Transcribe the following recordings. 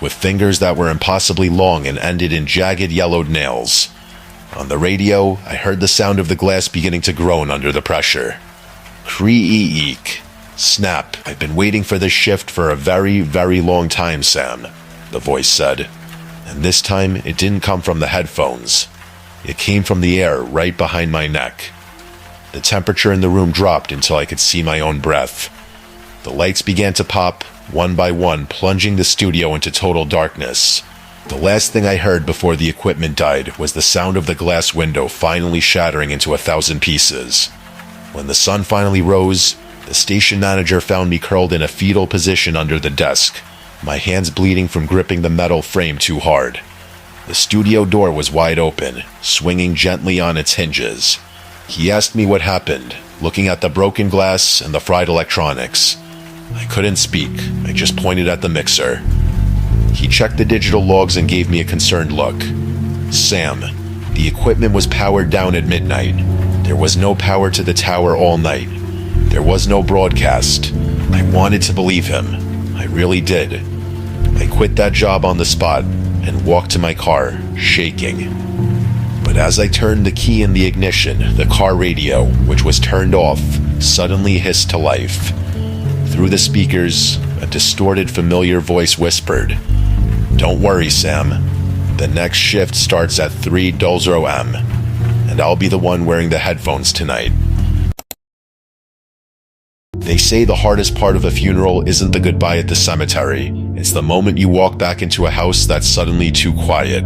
with fingers that were impossibly long and ended in jagged yellowed nails. On the radio, I heard the sound of the glass beginning to groan under the pressure. Cree-eek. Snap. I've been waiting for this shift for a very, very long time, Sam, the voice said. And this time, it didn't come from the headphones. It came from the air right behind my neck. The temperature in the room dropped until I could see my own breath. The lights began to pop, one by one, plunging the studio into total darkness. The last thing I heard before the equipment died was the sound of the glass window finally shattering into 1,000 pieces. When the sun finally rose, the station manager found me curled in a fetal position under the desk, my hands bleeding from gripping the metal frame too hard. The studio door was wide open, swinging gently on its hinges. He asked me what happened, looking at the broken glass and the fried electronics. I couldn't speak. I just pointed at the mixer. He checked the digital logs and gave me a concerned look. Sam, the equipment was powered down at midnight. There was no power to the tower all night. There was no broadcast. I wanted to believe him. I really did. I quit that job on the spot and walked to my car, shaking. But as I turned the key in the ignition, the car radio, which was turned off, suddenly hissed to life. Through the speakers, a distorted, familiar voice whispered, "Don't worry, Sam. The next shift starts at 3:00 am, and I'll be the one wearing the headphones tonight." They say the hardest part of a funeral isn't the goodbye at the cemetery. It's the moment you walk back into a house that's suddenly too quiet.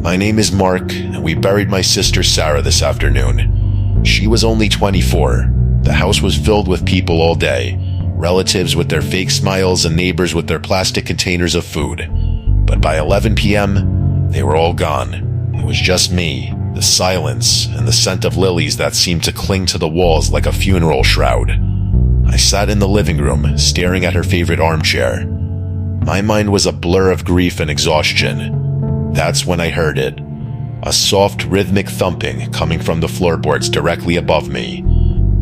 My name is Mark, and we buried my sister Sarah this afternoon. She was only 24. The house was filled with people all day, relatives with their fake smiles and neighbors with their plastic containers of food. But by 11 p.m., they were all gone. It was just me, the silence, and the scent of lilies that seemed to cling to the walls like a funeral shroud. I sat in the living room, staring at her favorite armchair. My mind was a blur of grief and exhaustion. That's when I heard it. A soft, rhythmic thumping coming from the floorboards directly above me.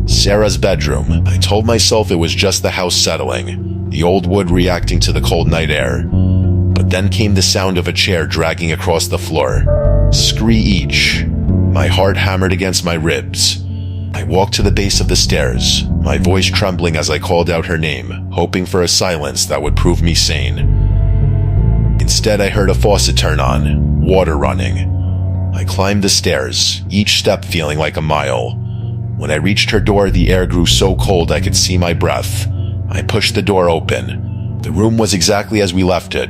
Sarah's bedroom. I told myself it was just the house settling, the old wood reacting to the cold night air. But then came the sound of a chair dragging across the floor. Screech. My heart hammered against my ribs. I walked to the base of the stairs, my voice trembling as I called out her name, hoping for a silence that would prove me sane. Instead, I heard a faucet turn on, water running. I climbed the stairs, each step feeling like a mile. When I reached her door, the air grew so cold I could see my breath. I pushed the door open. The room was exactly as we left it,